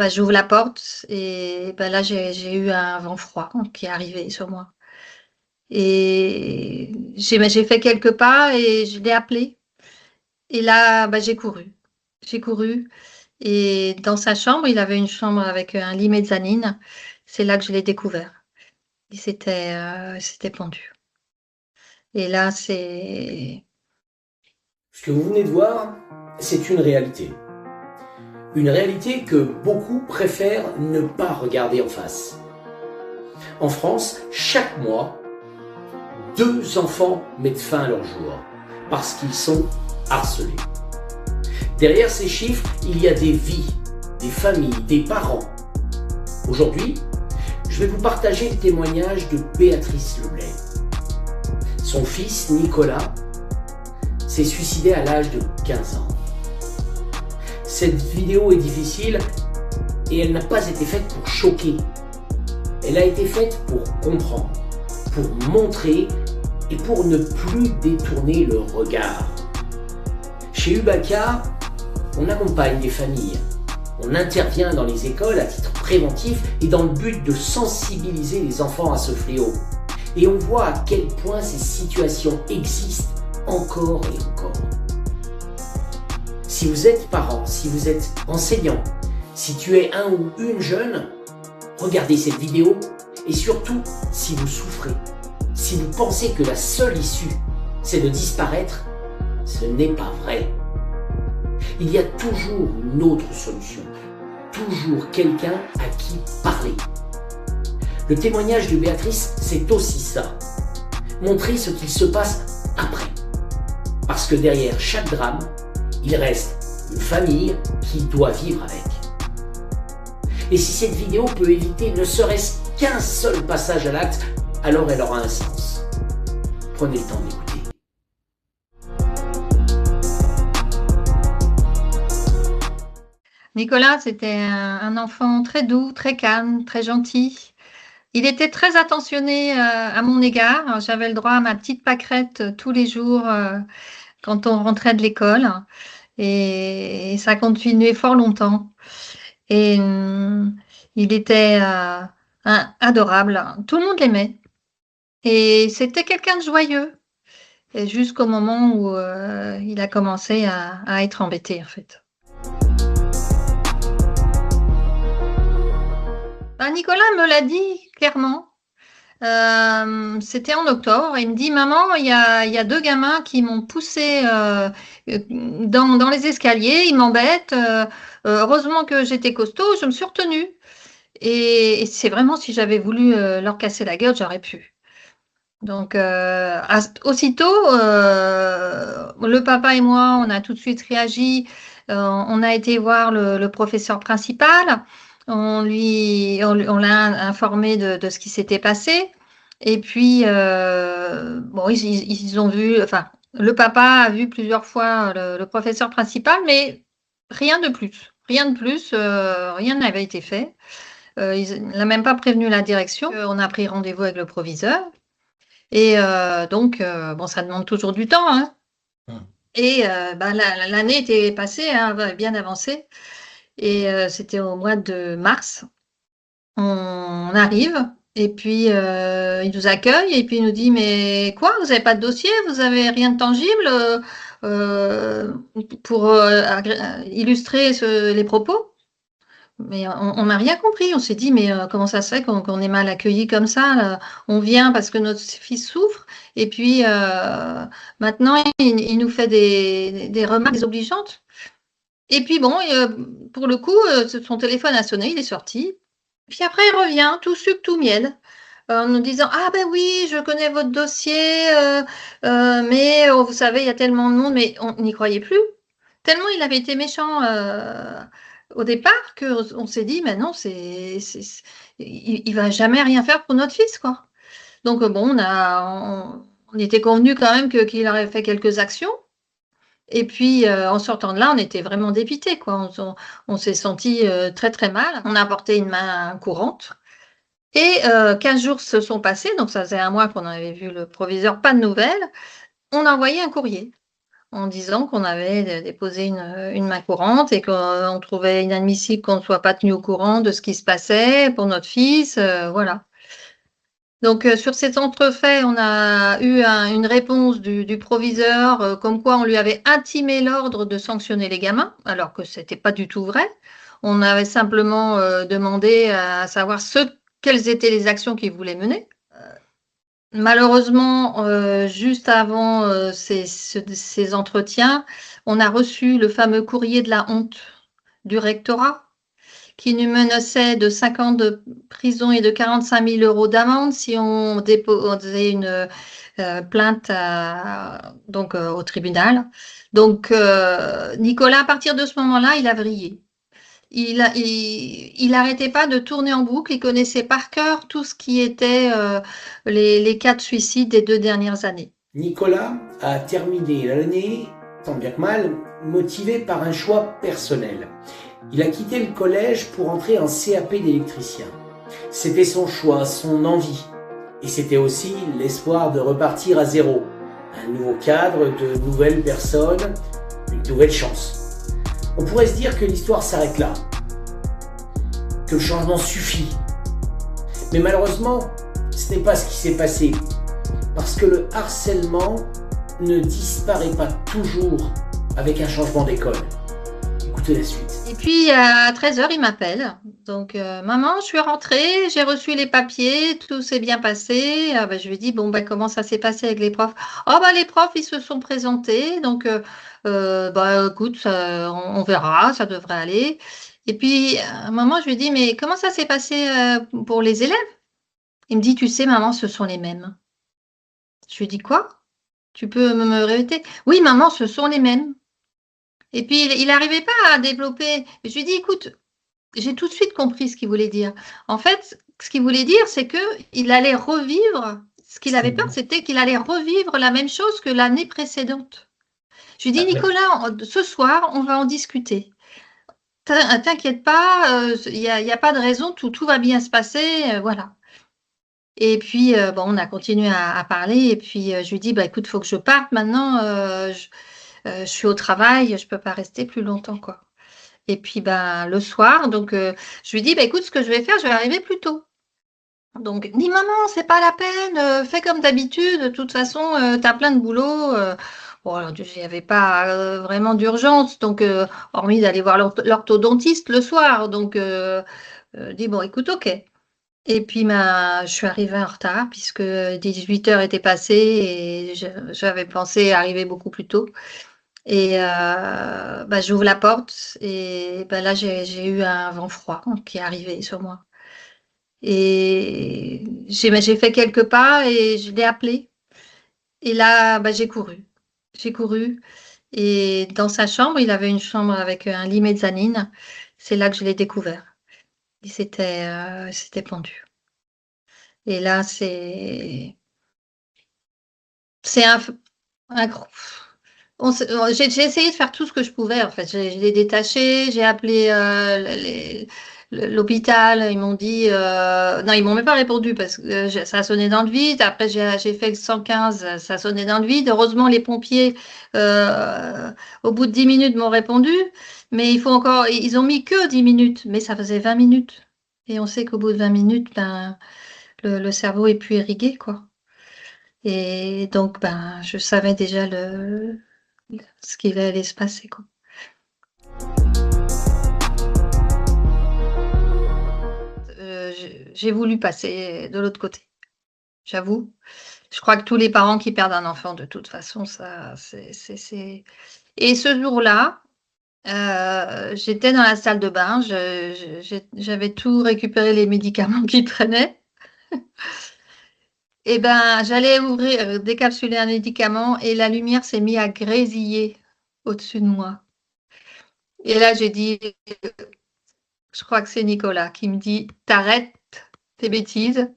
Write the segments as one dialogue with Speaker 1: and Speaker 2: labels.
Speaker 1: j'ouvre la porte et là, j'ai eu un vent froid qui est arrivé sur moi. Et j'ai fait quelques pas et je l'ai appelé. Et là, j'ai couru. J'ai couru. Et dans sa chambre, il avait une chambre avec un lit mezzanine. C'est là que je l'ai découvert. Il s'était pendu. Et là, c'est...
Speaker 2: Ce que vous venez de voir, c'est une réalité. Une réalité que beaucoup préfèrent ne pas regarder en face. En France, chaque mois, 2 enfants mettent fin à leur jour parce qu'ils sont harcelés. Derrière ces chiffres, il y a des vies, des familles, des parents. Aujourd'hui, je vais vous partager le témoignage de Béatrice Leblay. Son fils, Nicolas, s'est suicidé à l'âge de 15 ans. Cette vidéo est difficile et elle n'a pas été faite pour choquer. Elle a été faite pour comprendre, pour montrer et pour ne plus détourner le regard. Chez Ubaca, on accompagne les familles. On intervient dans les écoles à titre préventif et dans le but de sensibiliser les enfants à ce fléau. Et on voit à quel point ces situations existent encore et encore. Si vous êtes parent, si vous êtes enseignant, si tu es un ou une jeune, regardez cette vidéo et surtout si vous souffrez, si vous pensez que la seule issue c'est de disparaître, ce n'est pas vrai. Il y a toujours une autre solution, toujours quelqu'un à qui parler. Le témoignage de Béatrice, c'est aussi ça. Montrer ce qu'il se passe après. Parce que derrière chaque drame, il reste une famille qui doit vivre avec. Et si cette vidéo peut éviter ne serait-ce qu'un seul passage à l'acte, alors elle aura un sens. Prenez le temps d'écouter.
Speaker 1: Nicolas, c'était un enfant très doux, très calme, très gentil. Il était très attentionné à mon égard. Alors, j'avais le droit à ma petite pâquerette tous les jours quand on rentrait de l'école. Et ça a continué fort longtemps. Et il était adorable. Tout le monde l'aimait. Et c'était quelqu'un de joyeux. Et jusqu'au moment où il a commencé à être embêté, en fait. Nicolas me l'a dit clairement. C'était en octobre. Il me dit, maman, il y a 2 gamins qui m'ont poussé dans les escaliers. Ils m'embêtent. Heureusement que j'étais costaud. Je me suis retenue. Et c'est vraiment, si j'avais voulu leur casser la gueule, j'aurais pu. Donc, aussitôt, le papa et moi, on a tout de suite réagi. On a été voir le professeur principal. On l'a informé de ce qui s'était passé. Et puis, bon, ils ont vu, enfin, le papa a vu plusieurs fois le professeur principal, mais rien de plus. Rien de plus, rien n'avait été fait. Il n'a même pas prévenu la direction. On a pris rendez-vous avec le proviseur. Et donc, bon, ça demande toujours du temps, hein. Et l'année était passée, hein, bien avancée. Et c'était au mois de mars. On arrive et puis il nous accueille et puis il nous dit, mais quoi, vous n'avez pas de dossier, vous n'avez rien de tangible euh, pour illustrer les propos? Mais on n'a rien compris. On s'est dit, mais comment ça se fait qu'on est mal accueilli comme ça là. On vient parce que notre fils souffre, et puis maintenant il nous fait des remarques désobligeantes. Et puis bon, pour le coup, son téléphone a sonné, il est sorti. Puis après, il revient, tout sucre, tout miel, en nous disant, ah ben oui, je connais votre dossier, mais vous savez, il y a tellement de monde, mais on n'y croyait plus. Tellement il avait été méchant au départ qu'on s'est dit, mais non, il va jamais rien faire pour notre fils, quoi. Donc bon, on était convenu quand même qu'il aurait fait quelques actions. Et puis en sortant de là, on était vraiment dépités, quoi. On s'est senti très très mal. On a apporté une main courante. Et 15 jours se sont passés, donc ça faisait un mois qu'on avait vu le proviseur, pas de nouvelles. On a envoyé un courrier en disant qu'on avait déposé une main courante et qu'on trouvait inadmissible qu'on ne soit pas tenu au courant de ce qui se passait pour notre fils, voilà. Donc, sur cet entrefait, on a eu une réponse du proviseur, comme quoi on lui avait intimé l'ordre de sanctionner les gamins, alors que c'était pas du tout vrai. On avait simplement demandé à savoir quelles étaient les actions qu'il voulait mener. Malheureusement, juste avant ces entretiens, on a reçu le fameux courrier de la honte du rectorat qui nous menaçait de 5 ans de prison et de 45 000 euros d'amende si on déposait une plainte donc, au tribunal. Donc, Nicolas, à partir de ce moment-là, il a vrillé. Il arrêtait pas de tourner en boucle. Il connaissait par cœur tout ce qui était les cas de suicide des 2 dernières années.
Speaker 2: Nicolas a terminé l'année, tant bien que mal, motivé par un choix personnel. Il a quitté le collège pour entrer en CAP d'électricien. C'était son choix, son envie. Et c'était aussi l'espoir de repartir à zéro. Un nouveau cadre, de nouvelles personnes, une nouvelle chance. On pourrait se dire que l'histoire s'arrête là, que le changement suffit. Mais malheureusement, ce n'est pas ce qui s'est passé. Parce que le harcèlement ne disparaît pas toujours avec un changement d'école. Écoutez la suite.
Speaker 1: Et puis à 13h, il m'appelle. Donc, maman, je suis rentrée, j'ai reçu les papiers, tout s'est bien passé. Je lui ai dit, bon, comment ça s'est passé avec les profs? Oh, les profs, ils se sont présentés. Donc, écoute, on verra, ça devrait aller. Et puis, à un moment, je lui ai dit, mais comment ça s'est passé pour les élèves? Il me dit, tu sais, maman, ce sont les mêmes. Je lui ai dit, quoi? Tu peux me répéter? Oui, maman, ce sont les mêmes. Et puis, il n'arrivait pas à développer. Je lui ai dit, écoute, j'ai tout de suite compris ce qu'il voulait dire. En fait, ce qu'il voulait dire, c'est qu'il allait revivre, ce qu'il avait peur, c'était qu'il allait revivre la même chose que l'année précédente. Je lui ai dit, Nicolas, ce soir, on va en discuter. T'inquiète pas, il n'y a pas de raison, tout va bien se passer, voilà. Et puis, on a continué à parler. Et puis, je lui ai dit, écoute, il faut que je parte maintenant. Je suis au travail, je peux pas rester plus longtemps, quoi. Et puis, le soir, donc, je lui dis, écoute, ce que je vais faire, je vais arriver plus tôt. Donc, dis, maman, c'est pas la peine, fais comme d'habitude, de toute façon, tu as plein de boulot. Bon, alors, il n'y avait pas vraiment d'urgence, donc, hormis d'aller voir l'orthodontiste le soir. Donc, dis, bon, écoute, ok. Et puis, je suis arrivée en retard puisque 18h était passé et j'avais pensé arriver beaucoup plus tôt. Et j'ouvre la porte et là, j'ai eu un vent froid qui est arrivé sur moi. Et j'ai fait quelques pas et je l'ai appelé. Et là, j'ai couru. J'ai couru. Et dans sa chambre, il avait une chambre avec un lit mezzanine. C'est là que je l'ai découvert. Il s'était pendu. Et là, c'est un gros. J'ai essayé de faire tout ce que je pouvais, en fait. Je l'ai détaché, j'ai appelé l'hôpital, ils m'ont dit... non, ils m'ont même pas répondu parce que ça a sonné dans le vide. Après, j'ai fait le 115, ça sonnait dans le vide. Heureusement, les pompiers, au bout de 10 minutes, m'ont répondu. Mais ils ont mis que 10 minutes, mais ça faisait 20 minutes. Et on sait qu'au bout de 20 minutes, le cerveau est plus irrigué, quoi. Et donc, je savais déjà ce qui allait se passer, quoi. J'ai voulu passer de l'autre côté, j'avoue. Je crois que tous les parents qui perdent un enfant, de toute façon, ça, c'est... Et ce jour-là, j'étais dans la salle de bain, j'avais tout récupéré, les médicaments qui traînaient. Et j'allais ouvrir, décapsuler un médicament et la lumière s'est mise à grésiller au-dessus de moi. Et là, j'ai dit, je crois que c'est Nicolas qui me dit, t'arrêtes tes bêtises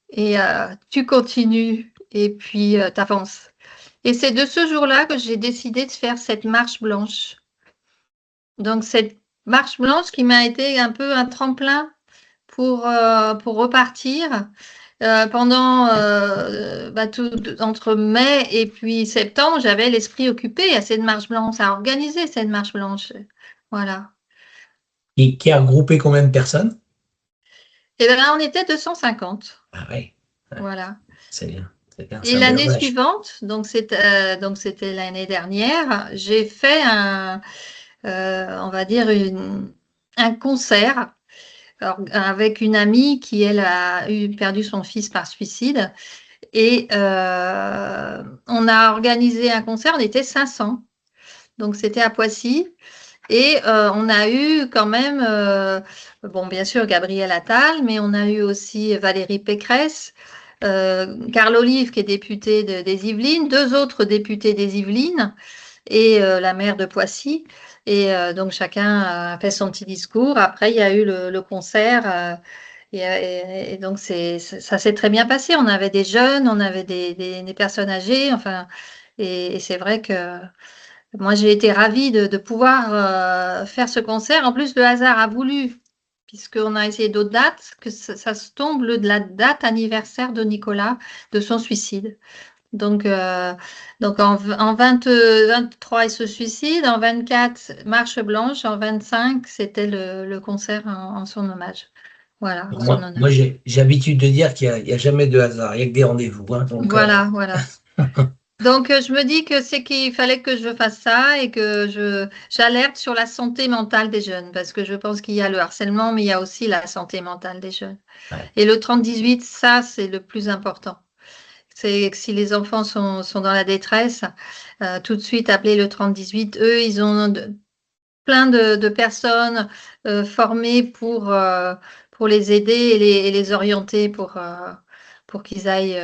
Speaker 1: et tu continues et puis t'avances. Et c'est de ce jour-là que j'ai décidé de faire cette marche blanche. Donc, cette marche blanche qui m'a été un peu un tremplin pour repartir. Entre mai et puis septembre, j'avais l'esprit occupé à cette marche blanche, à organiser cette marche blanche. Voilà.
Speaker 3: Qui a regroupé combien de personnes?
Speaker 1: Et là, on était 250.
Speaker 3: Ah oui,
Speaker 1: Voilà.
Speaker 3: c'est bien. C'est bien, c'est
Speaker 1: Et
Speaker 3: un bel
Speaker 1: l'année
Speaker 3: hommage.
Speaker 1: suivante, donc c'était l'année dernière, j'ai fait on va dire un concert avec une amie qui, elle, a perdu son fils par suicide. Et on a organisé un concert, on était 500. Donc c'était à Poissy. Et on a eu quand même, bon, bien sûr, Gabriel Attal, mais on a eu aussi Valérie Pécresse, Carl Olive, qui est député des Yvelines, deux autres députés des Yvelines et la maire de Poissy. Et donc chacun a fait son petit discours. Après, il y a eu le concert. Et donc ça s'est très bien passé. On avait des jeunes, on avait des personnes âgées. Enfin, et c'est vrai que moi, j'ai été ravie de pouvoir faire ce concert. En plus, le hasard a voulu, puisqu'on a essayé d'autres dates, que ça se tombe la date anniversaire de Nicolas, de son suicide. Donc en 23, il se suicide. En 24, marche blanche. En 25, c'était le concert en son hommage. Voilà, en son honneur.
Speaker 3: Moi j'ai l'habitude de dire qu'il n'y a jamais de hasard, il n'y a que des rendez-vous. Hein, donc,
Speaker 1: voilà. Donc, je me dis que c'est qu'il fallait que je fasse ça et que j'alerte sur la santé mentale des jeunes, parce que je pense qu'il y a le harcèlement, mais il y a aussi la santé mentale des jeunes.
Speaker 3: Ouais.
Speaker 1: Et le 30-18, ça, c'est le plus important. C'est que si les enfants sont dans la détresse, tout de suite appeler le 30-18. Eux, ils ont plein de personnes formées pour les aider et les orienter pour qu'ils aillent...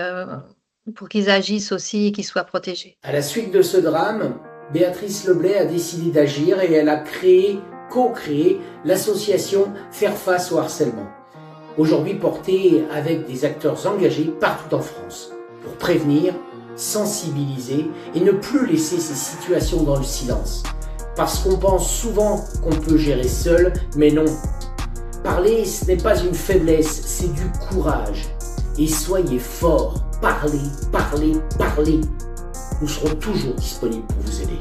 Speaker 1: pour qu'ils agissent aussi et qu'ils soient protégés.
Speaker 2: À la suite de ce drame, Béatrice Leblay a décidé d'agir et elle a co-créé l'association Faire face au harcèlement. Aujourd'hui portée avec des acteurs engagés partout en France pour prévenir, sensibiliser et ne plus laisser ces situations dans le silence. Parce qu'on pense souvent qu'on peut gérer seul, mais non. Parler, ce n'est pas une faiblesse, c'est du courage. Et soyez forts. Parlez, parlez, parlez. Nous serons toujours disponibles pour vous aider.